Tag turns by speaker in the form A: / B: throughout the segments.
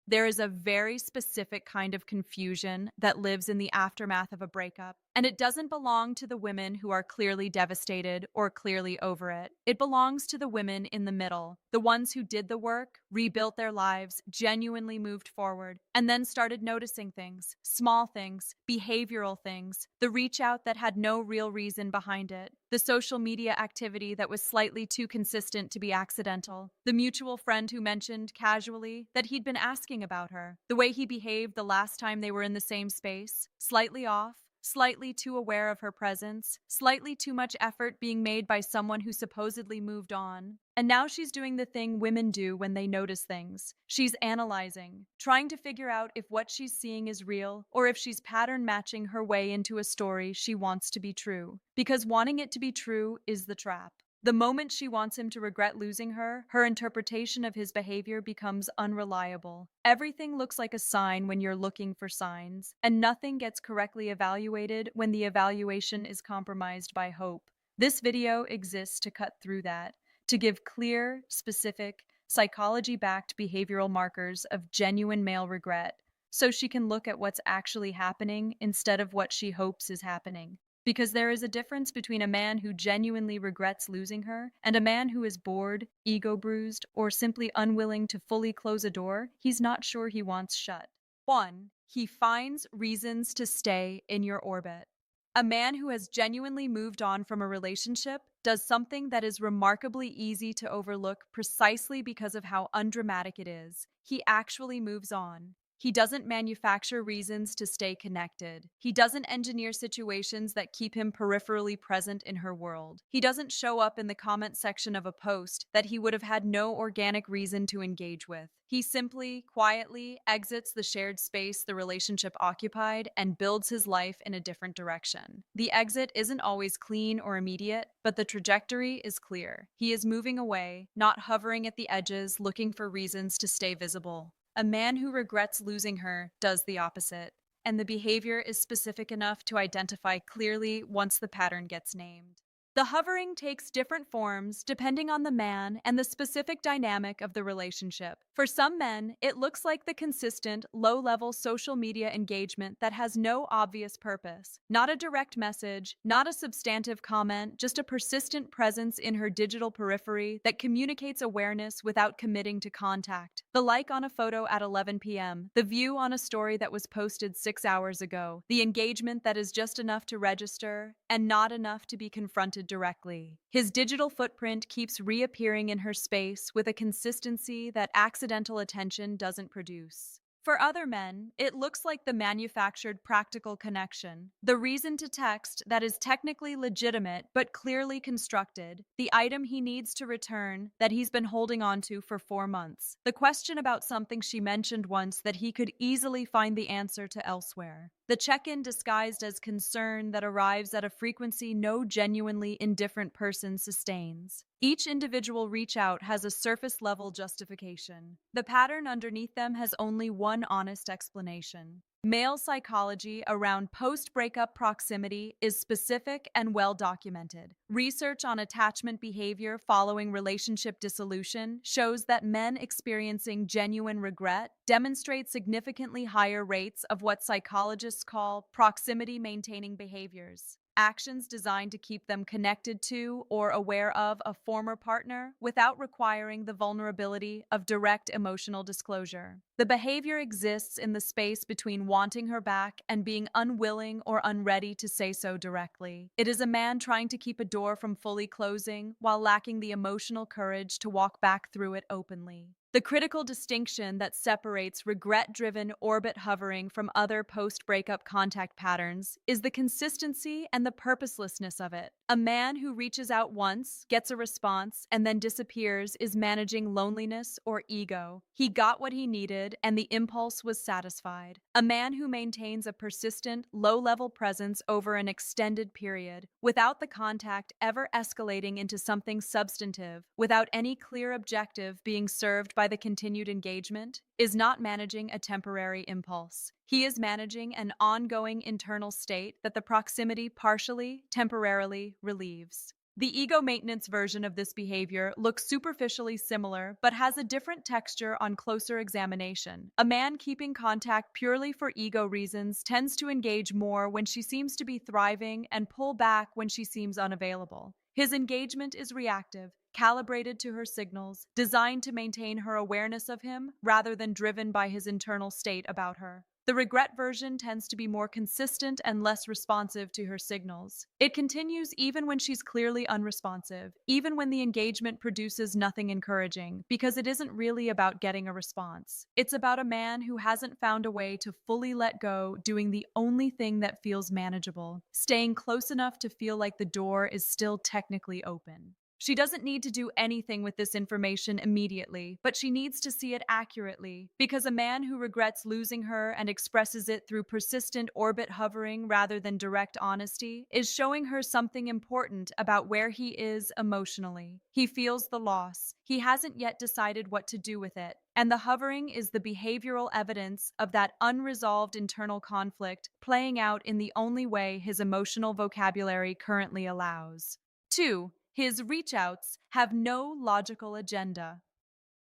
A: There is a very specific kind of confusion that lives in the aftermath of a breakup, and it doesn't belong to the women who are clearly devastated or clearly over it. It belongs to the women in the middle, the ones who did the work, rebuilt their lives, genuinely moved forward, and then started noticing things, small things, behavioral things, the reach out that had no real reason behind it, the social media activity that was slightly too consistent to be accidental, the mutual friend who mentioned casually that he'd been asking about her, the way he behaved the last time they were in the same space, slightly off, slightly too aware of her presence, slightly too much effort being made by someone who supposedly moved on. And now she's doing the thing women do when they notice things. She's analyzing, trying to figure out if what she's seeing is real or if she's pattern matching her way into a story she wants to be true. Because wanting it to be true is the trap. The moment she wants him to regret losing her, her interpretation of his behavior becomes unreliable. Everything looks like a sign when you're looking for signs, and nothing gets correctly evaluated when the evaluation is compromised by hope. This video exists to cut through that, to give clear, specific, psychology-backed behavioral markers of genuine male regret, so she can look at what's actually happening instead of what she hopes is happening. Because there is a difference between a man who genuinely regrets losing her and a man who is bored, ego bruised, or simply unwilling to fully close a door he's not sure he wants shut. 1. He finds reasons to stay in your orbit. A man who has genuinely moved on from a relationship does something that is remarkably easy to overlook precisely because of how undramatic it is. He actually moves on. He doesn't manufacture reasons to stay connected. He doesn't engineer situations that keep him peripherally present in her world. He doesn't show up in the comment section of a post that he would have had no organic reason to engage with. He simply, quietly exits the shared space the relationship occupied and builds his life in a different direction. The exit isn't always clean or immediate, but the trajectory is clear. He is moving away, not hovering at the edges, looking for reasons to stay visible. A man who regrets losing her does the opposite, and the behavior is specific enough to identify clearly once the pattern gets named. The hovering takes different forms depending on the man and the specific dynamic of the relationship. For some men, it looks like the consistent, low-level social media engagement that has no obvious purpose. Not a direct message, not a substantive comment, just a persistent presence in her digital periphery that communicates awareness without committing to contact. The like on a photo at 11 p.m., the view on a story that was posted 6 hours ago, the engagement that is just enough to register and not enough to be confronted directly. His digital footprint keeps reappearing in her space with a consistency that accidental attention doesn't produce. For other men, it looks like the manufactured practical connection, the reason to text that is technically legitimate but clearly constructed, the item he needs to return that he's been holding on to for 4 months, the question about something she mentioned once that he could easily find the answer to elsewhere. The check-in disguised as concern that arrives at a frequency no genuinely indifferent person sustains. Each individual reach out has a surface-level justification. The pattern underneath them has only one honest explanation. Male psychology around post-breakup proximity is specific and well documented. Research on attachment behavior following relationship dissolution shows that men experiencing genuine regret demonstrate significantly higher rates of what psychologists call proximity-maintaining behaviors. Actions designed to keep them connected to or aware of a former partner without requiring the vulnerability of direct emotional disclosure. The behavior exists in the space between wanting her back and being unwilling or unready to say so directly. It is a man trying to keep a door from fully closing while lacking the emotional courage to walk back through it openly. The critical distinction that separates regret-driven orbit hovering from other post-breakup contact patterns is the consistency and the purposelessness of it. A man who reaches out once, gets a response, and then disappears is managing loneliness or ego. He got what he needed, and the impulse was satisfied. A man who maintains a persistent, low-level presence over an extended period, without the contact ever escalating into something substantive, without any clear objective being served by the continued engagement, is not managing a temporary impulse. He is managing an ongoing internal state that the proximity partially, temporarily relieves. The ego maintenance version of this behavior looks superficially similar, but has a different texture on closer examination. A man keeping contact purely for ego reasons tends to engage more when she seems to be thriving and pull back when she seems unavailable. His engagement is reactive, calibrated to her signals, designed to maintain her awareness of him rather than driven by his internal state about her. The regret version tends to be more consistent and less responsive to her signals. It continues even when she's clearly unresponsive, even when the engagement produces nothing encouraging, because it isn't really about getting a response. It's about a man who hasn't found a way to fully let go, doing the only thing that feels manageable, staying close enough to feel like the door is still technically open. She doesn't need to do anything with this information immediately, but she needs to see it accurately, because a man who regrets losing her and expresses it through persistent orbit hovering rather than direct honesty is showing her something important about where he is emotionally. He feels the loss. He hasn't yet decided what to do with it, and the hovering is the behavioral evidence of that unresolved internal conflict playing out in the only way his emotional vocabulary currently allows. 2. His reach-outs have no logical agenda.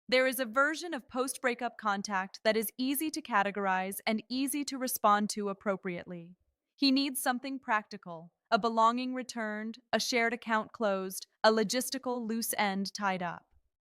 A: There is a version of post-breakup contact that is easy to categorize and easy to respond to appropriately. He needs something practical, a belonging returned, a shared account closed, a logistical loose end tied up.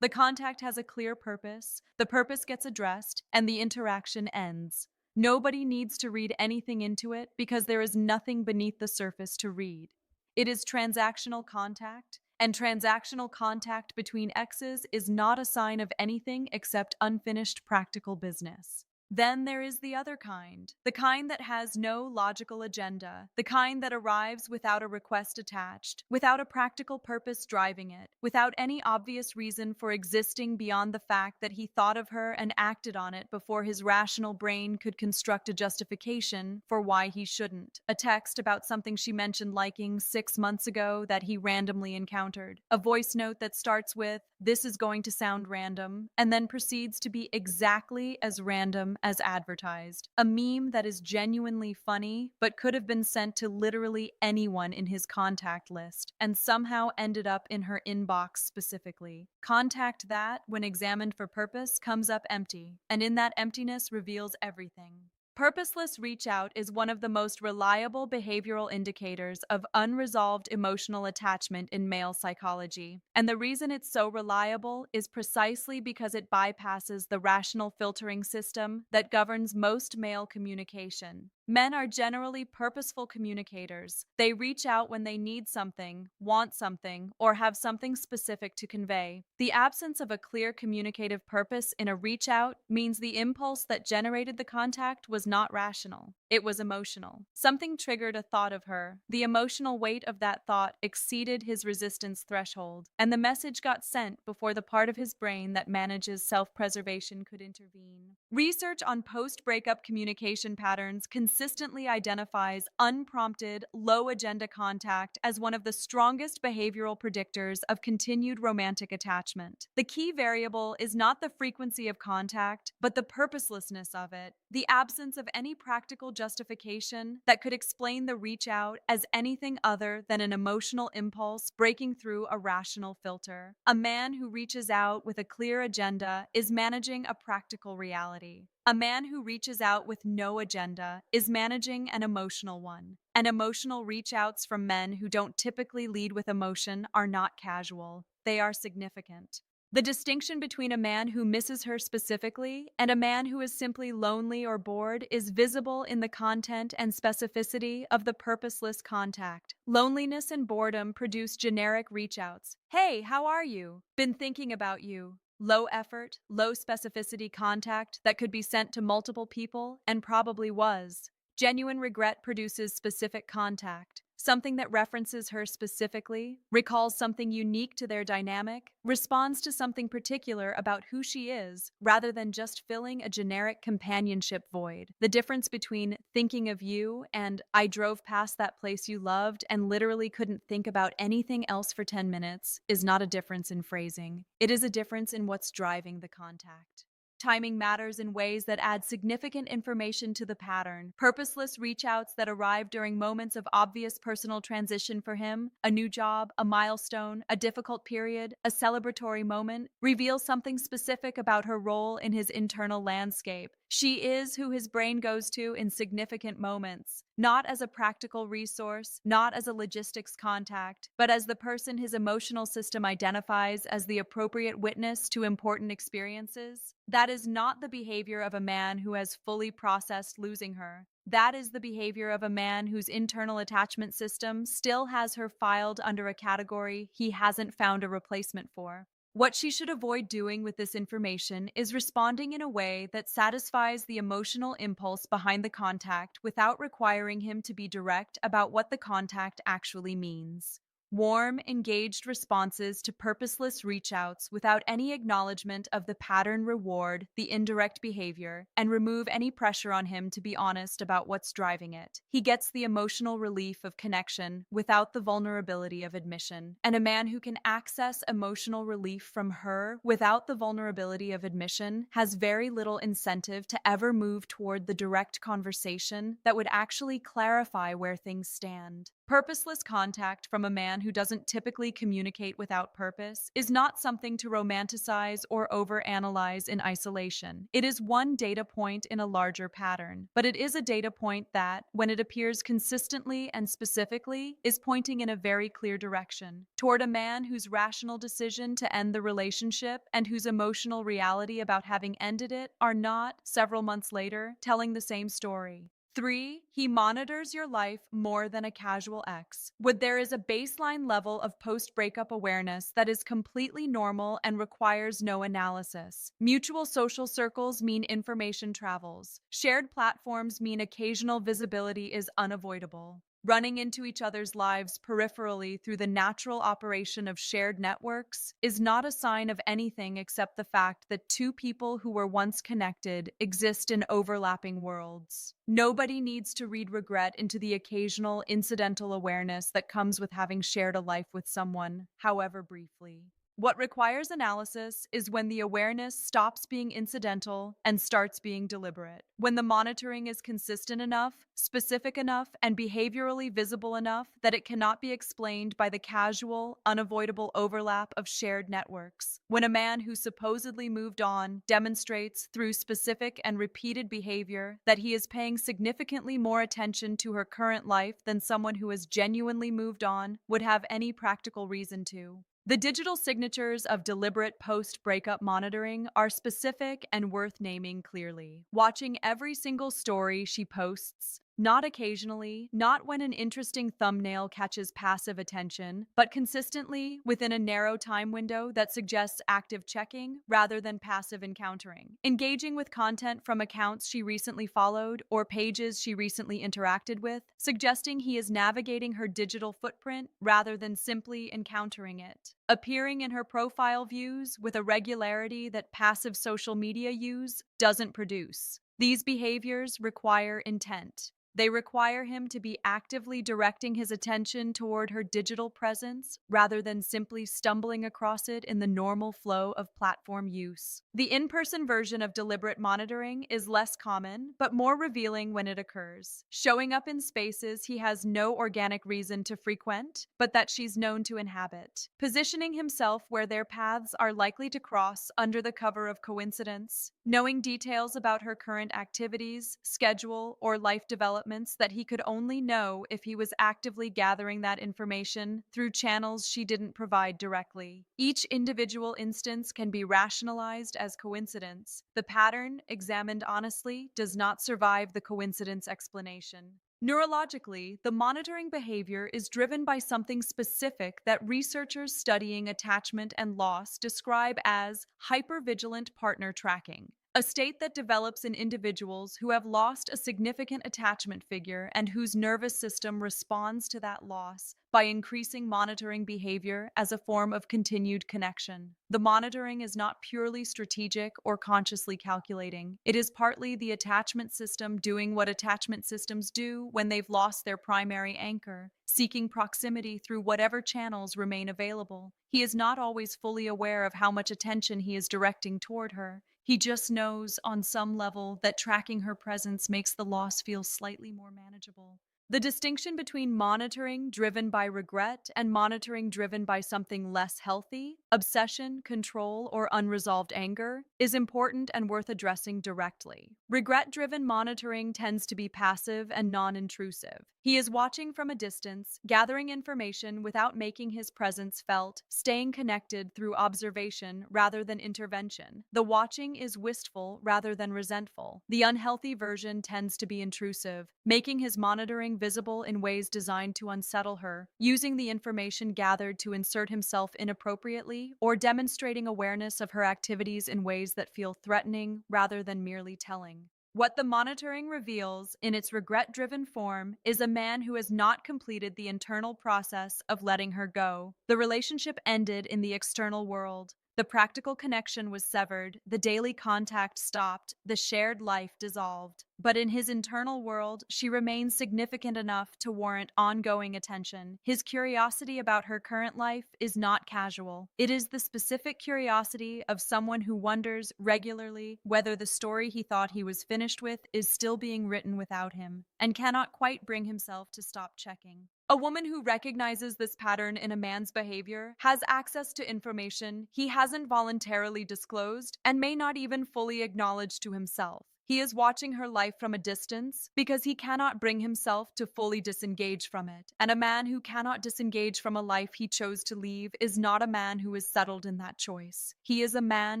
A: The contact has a clear purpose, the purpose gets addressed, and the interaction ends. Nobody needs to read anything into it because there is nothing beneath the surface to read. It is transactional contact, and transactional contact between exes is not a sign of anything except unfinished practical business. Then there is the other kind, the kind that has no logical agenda, the kind that arrives without a request attached, without a practical purpose driving it, without any obvious reason for existing beyond the fact that he thought of her and acted on it before his rational brain could construct a justification for why he shouldn't. A text about something she mentioned liking 6 months ago that he randomly encountered. A voice note that starts with, "This is going to sound random," and then proceeds to be exactly as random as advertised. A meme that is genuinely funny, but could have been sent to literally anyone in his contact list, and somehow ended up in her inbox specifically. Contact that, when examined for purpose, comes up empty, and in that emptiness reveals everything. Purposeless reach out is one of the most reliable behavioral indicators of unresolved emotional attachment in male psychology. And the reason it's so reliable is precisely because it bypasses the rational filtering system that governs most male communication. Men are generally purposeful communicators. They reach out when they need something, want something, or have something specific to convey. The absence of a clear communicative purpose in a reach out means the impulse that generated the contact was not rational. It was emotional. Something triggered a thought of her. The emotional weight of that thought exceeded his resistance threshold, and the message got sent before the part of his brain that manages self-preservation could intervene. Research on post-breakup communication patterns consistently identifies unprompted, low-agenda contact as one of the strongest behavioral predictors of continued romantic attachment. The key variable is not the frequency of contact, but the purposelessness of it, the absence of any practical justification that could explain the reach out as anything other than an emotional impulse breaking through a rational filter. A man who reaches out with a clear agenda is managing a practical reality. A man who reaches out with no agenda is managing an emotional one. And emotional reach outs from men who don't typically lead with emotion are not casual. They are significant. The distinction between a man who misses her specifically and a man who is simply lonely or bored is visible in the content and specificity of the purposeless contact. Loneliness and boredom produce generic reach-outs. "Hey, how are you? Been thinking about you." Low effort, low specificity contact that could be sent to multiple people and probably was. Genuine regret produces specific contact. Something that references her specifically, recalls something unique to their dynamic, responds to something particular about who she is, rather than just filling a generic companionship void. The difference between "thinking of you" and "I drove past that place you loved and literally couldn't think about anything else for 10 minutes" is not a difference in phrasing. It is a difference in what's driving the contact. Timing matters in ways that add significant information to the pattern. Purposeless reach outs that arrive during moments of obvious personal transition for him, a new job, a milestone, a difficult period, a celebratory moment, reveal something specific about her role in his internal landscape. She is who his brain goes to in significant moments, not as a practical resource, not as a logistics contact, but as the person his emotional system identifies as the appropriate witness to important experiences. That is not the behavior of a man who has fully processed losing her. That is the behavior of a man whose internal attachment system still has her filed under a category he hasn't found a replacement for. What she should avoid doing with this information is responding in a way that satisfies the emotional impulse behind the contact without requiring him to be direct about what the contact actually means. Warm, engaged responses to purposeless reach outs without any acknowledgement of the pattern reward the indirect behavior and remove any pressure on him to be honest about what's driving it. He gets the emotional relief of connection without the vulnerability of admission. And a man who can access emotional relief from her without the vulnerability of admission has very little incentive to ever move toward the direct conversation that would actually clarify where things stand. Purposeless contact from a man who doesn't typically communicate without purpose is not something to romanticize or overanalyze in isolation. It is one data point in a larger pattern, but it is a data point that, when it appears consistently and specifically, is pointing in a very clear direction toward a man whose rational decision to end the relationship and whose emotional reality about having ended it are not, several months later, telling the same story. 3. He monitors your life more than a casual ex. When there is a baseline level of post-breakup awareness that is completely normal and requires no analysis. Mutual social circles mean information travels. Shared platforms mean occasional visibility is unavoidable. Running into each other's lives peripherally through the natural operation of shared networks is not a sign of anything except the fact that two people who were once connected exist in overlapping worlds. Nobody needs to read regret into the occasional incidental awareness that comes with having shared a life with someone, however briefly. What requires analysis is when the awareness stops being incidental and starts being deliberate. When the monitoring is consistent enough, specific enough, and behaviorally visible enough that it cannot be explained by the casual, unavoidable overlap of shared networks. When a man who supposedly moved on demonstrates through specific and repeated behavior that he is paying significantly more attention to her current life than someone who has genuinely moved on would have any practical reason to. The digital signatures of deliberate post-breakup monitoring are specific and worth naming clearly. Watching every single story she posts, not occasionally, not when an interesting thumbnail catches passive attention, but consistently within a narrow time window that suggests active checking rather than passive encountering. Engaging with content from accounts she recently followed or pages she recently interacted with, suggesting he is navigating her digital footprint rather than simply encountering it. Appearing in her profile views with a regularity that passive social media use doesn't produce. These behaviors require intent. They require him to be actively directing his attention toward her digital presence rather than simply stumbling across it in the normal flow of platform use. The in-person version of deliberate monitoring is less common, but more revealing when it occurs, showing up in spaces he has no organic reason to frequent, but that she's known to inhabit, positioning himself where their paths are likely to cross under the cover of coincidence, knowing details about her current activities, schedule, or life development that he could only know if he was actively gathering that information through channels she didn't provide directly. Each individual instance can be rationalized as coincidence. The pattern, examined honestly, does not survive the coincidence explanation. Neurologically, the monitoring behavior is driven by something specific that researchers studying attachment and loss describe as hypervigilant partner tracking, a state that develops in individuals who have lost a significant attachment figure and whose nervous system responds to that loss by increasing monitoring behavior as a form of continued connection. The monitoring is not purely strategic or consciously calculating. It is partly the attachment system doing what attachment systems do when they've lost their primary anchor, seeking proximity through whatever channels remain available. He is not always fully aware of how much attention he is directing toward her. He just knows on some level that tracking her presence makes the loss feel slightly more manageable. The distinction between monitoring driven by regret and monitoring driven by something less healthy, obsession, control, or unresolved anger, is important and worth addressing directly. Regret driven monitoring tends to be passive and non intrusive. He is watching from a distance, gathering information without making his presence felt, staying connected through observation rather than intervention. The watching is wistful rather than resentful. The unhealthy version tends to be intrusive, making his monitoring visible in ways designed to unsettle her, using the information gathered to insert himself inappropriately, or demonstrating awareness of her activities in ways that feel threatening rather than merely telling. What the monitoring reveals, in its regret driven form, is a man who has not completed the internal process of letting her go. The relationship ended in the external world. The practical connection was severed, the daily contact stopped, the shared life dissolved. But in his internal world, she remains significant enough to warrant ongoing attention. His curiosity about her current life is not casual. It is the specific curiosity of someone who wonders regularly whether the story he thought he was finished with is still being written without him, and cannot quite bring himself to stop checking. A woman who recognizes this pattern in a man's behavior has access to information he hasn't voluntarily disclosed and may not even fully acknowledge to himself. He is watching her life from a distance because he cannot bring himself to fully disengage from it. And a man who cannot disengage from a life he chose to leave is not a man who is settled in that choice. He is a man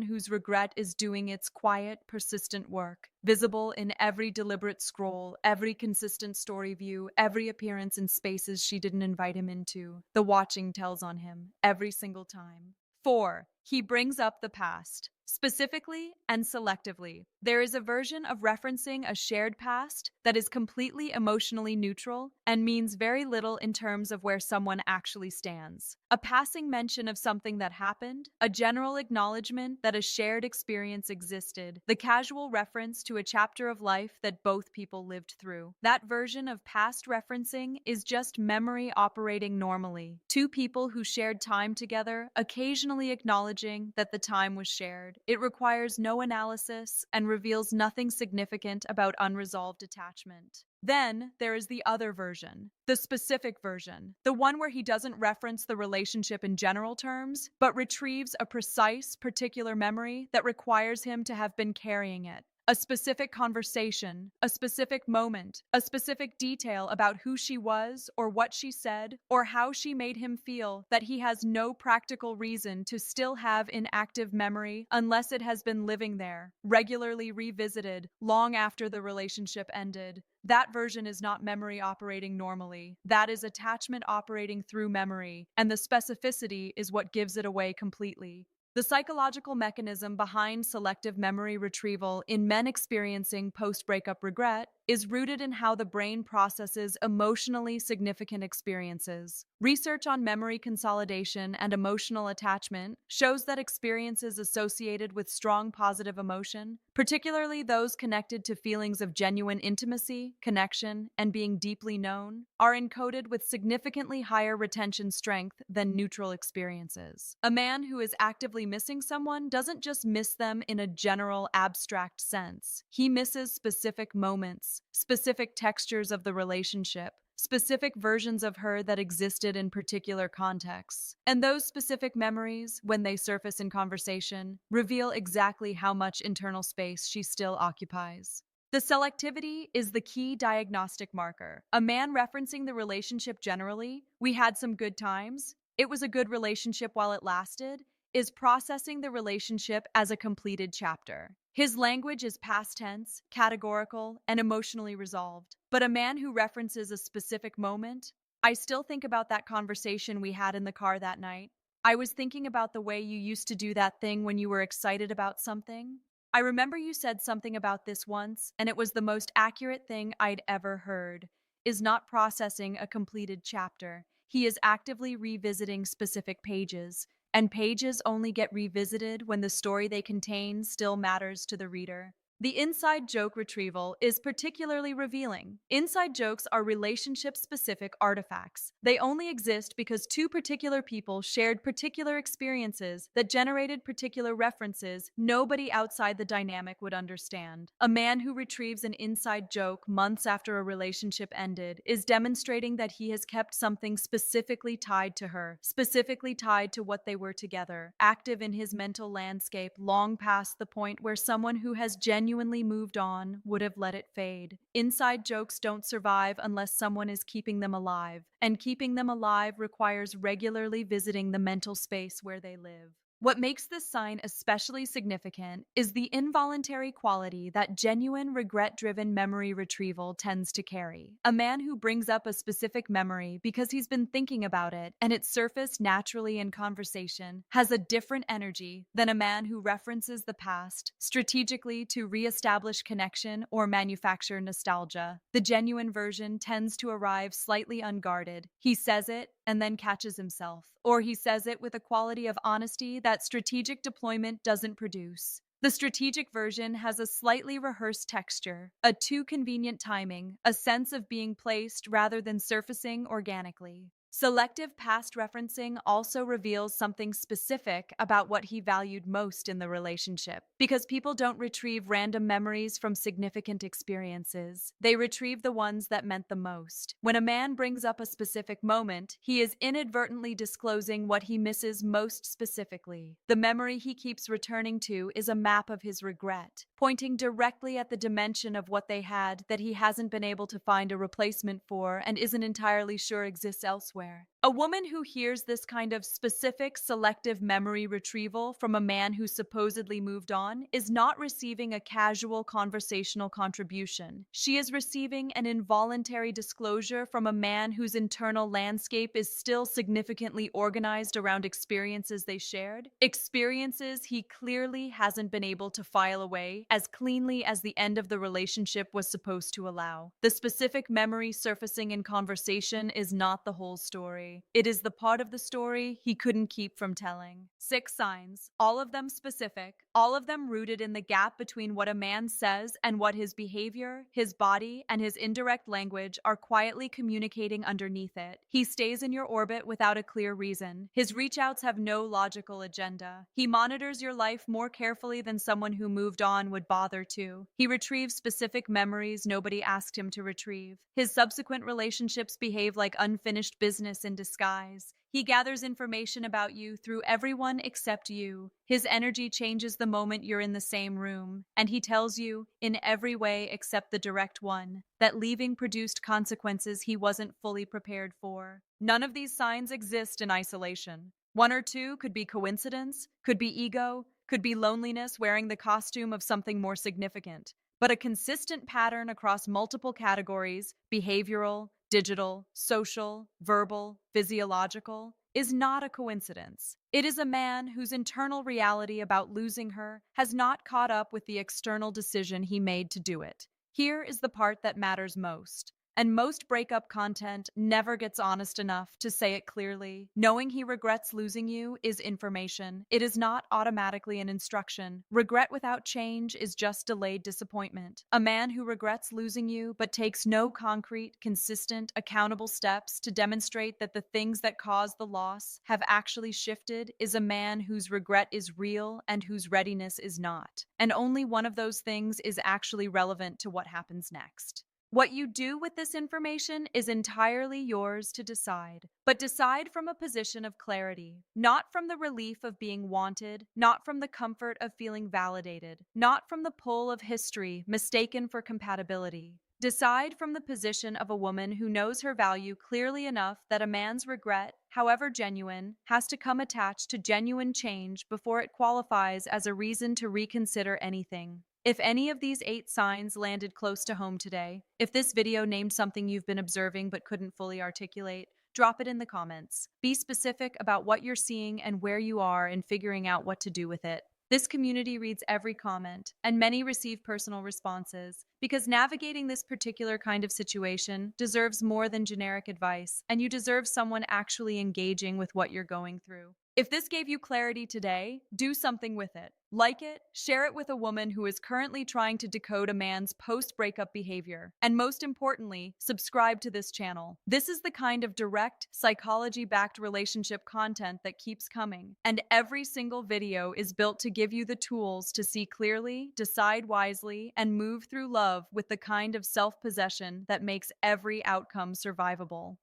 A: whose regret is doing its quiet, persistent work, visible in every deliberate scroll, every consistent story view, every appearance in spaces she didn't invite him into. The watching tells on him every single time. 4. He brings up the past. Specifically and selectively, there is a version of referencing a shared past that is completely emotionally neutral and means very little in terms of where someone actually stands. A passing mention of something that happened, a general acknowledgement that a shared experience existed, the casual reference to a chapter of life that both people lived through. That version of past referencing is just memory operating normally. Two people who shared time together, occasionally acknowledging that the time was shared. It requires no analysis and reveals nothing significant about unresolved attachment. Then there is the other version, the specific version, the one where he doesn't reference the relationship in general terms, but retrieves a precise, particular memory that requires him to have been carrying it. A specific conversation, a specific moment, a specific detail about who she was or what she said or how she made him feel that he has no practical reason to still have in active memory unless it has been living there, regularly revisited, long after the relationship ended. That version is not memory operating normally. That is attachment operating through memory, and the specificity is what gives it away completely. The psychological mechanism behind selective memory retrieval in men experiencing post-breakup regret is rooted in how the brain processes emotionally significant experiences. Research on memory consolidation and emotional attachment shows that experiences associated with strong positive emotion, particularly those connected to feelings of genuine intimacy, connection, and being deeply known, are encoded with significantly higher retention strength than neutral experiences. A man who is actively missing someone doesn't just miss them in a general abstract sense. He misses specific moments, specific textures of the relationship, specific versions of her that existed in particular contexts. And those specific memories, when they surface in conversation, reveal exactly how much internal space she still occupies. The selectivity is the key diagnostic marker. A man referencing the relationship generally, we had some good times, it was a good relationship while it lasted, is processing the relationship as a completed chapter. His language is past tense, categorical, and emotionally resolved. But a man who references a specific moment, I still think about that conversation we had in the car that night. I was thinking about the way you used to do that thing when you were excited about something. I remember you said something about this once, and it was the most accurate thing I'd ever heard. Is not processing a completed chapter. He is actively revisiting specific pages, and pages only get revisited when the story they contain still matters to the reader. The inside joke retrieval is particularly revealing. Inside jokes are relationship specific artifacts. They only exist because two particular people shared particular experiences that generated particular references nobody outside the dynamic would understand. A man who retrieves an inside joke months after a relationship ended is demonstrating that he has kept something specifically tied to her, specifically tied to what they were together, active in his mental landscape long past the point where someone who has genuinely moved on would have let it fade. Inside jokes don't survive unless someone is keeping them alive, and keeping them alive requires regularly visiting the mental space where they live. What makes this sign especially significant is the involuntary quality that genuine regret-driven memory retrieval tends to carry. A man who brings up a specific memory because he's been thinking about it and it surfaced naturally in conversation has a different energy than a man who references the past strategically to reestablish connection or manufacture nostalgia. The genuine version tends to arrive slightly unguarded. He says it and then catches himself, or he says it with a quality of honesty that strategic deployment doesn't produce. The strategic version has a slightly rehearsed texture, a too convenient timing, a sense of being placed rather than surfacing organically. Selective past referencing also reveals something specific about what he valued most in the relationship. Because people don't retrieve random memories from significant experiences, they retrieve the ones that meant the most. When a man brings up a specific moment, he is inadvertently disclosing what he misses most specifically. The memory he keeps returning to is a map of his regret, pointing directly at the dimension of what they had that he hasn't been able to find a replacement for and isn't entirely sure exists elsewhere. A woman who hears this kind of specific, selective memory retrieval from a man who supposedly moved on is not receiving a casual conversational contribution. She is receiving an involuntary disclosure from a man whose internal landscape is still significantly organized around experiences they shared, experiences he clearly hasn't been able to file away as cleanly as the end of the relationship was supposed to allow. The specific memory surfacing in conversation is not the whole story. It is the part of the story he couldn't keep from telling. 6 signs, all of them specific, all of them rooted in the gap between what a man says and what his behavior, his body, and his indirect language are quietly communicating underneath it. He stays in your orbit without a clear reason. His reach-outs have no logical agenda. He monitors your life more carefully than someone who moved on would bother to. He retrieves specific memories nobody asked him to retrieve. His subsequent relationships behave like unfinished business in disguise. He gathers information about you through everyone except you. His energy changes the moment you're in the same room, and he tells you, in every way except the direct one, that leaving produced consequences he wasn't fully prepared for. None of these signs exist in isolation. One or two could be coincidence, could be ego, could be loneliness wearing the costume of something more significant. But a consistent pattern across multiple categories, behavioral, digital, social, verbal, physiological, is not a coincidence. It is a man whose internal reality about losing her has not caught up with the external decision he made to do it. Here is the part that matters most. And most breakup content never gets honest enough to say it clearly. Knowing he regrets losing you is information. It is not automatically an instruction. Regret without change is just delayed disappointment. A man who regrets losing you but takes no concrete, consistent, accountable steps to demonstrate that the things that caused the loss have actually shifted is a man whose regret is real and whose readiness is not. And only one of those things is actually relevant to what happens next. What you do with this information is entirely yours to decide, but decide from a position of clarity, not from the relief of being wanted, not from the comfort of feeling validated, not from the pull of history mistaken for compatibility. Decide from the position of a woman who knows her value clearly enough that a man's regret, however genuine, has to come attached to genuine change before it qualifies as a reason to reconsider anything. If any of these 8 signs landed close to home today, if this video named something you've been observing but couldn't fully articulate, drop it in the comments. Be specific about what you're seeing and where you are in figuring out what to do with it. This community reads every comment, and many receive personal responses, because navigating this particular kind of situation deserves more than generic advice, and you deserve someone actually engaging with what you're going through. If this gave you clarity today, do something with it. Like it, share it with a woman who is currently trying to decode a man's post breakup behavior. And most importantly, subscribe to this channel. This is the kind of direct, psychology backed relationship content that keeps coming. And every single video is built to give you the tools to see clearly, decide wisely, and move through love with the kind of self possession that makes every outcome survivable.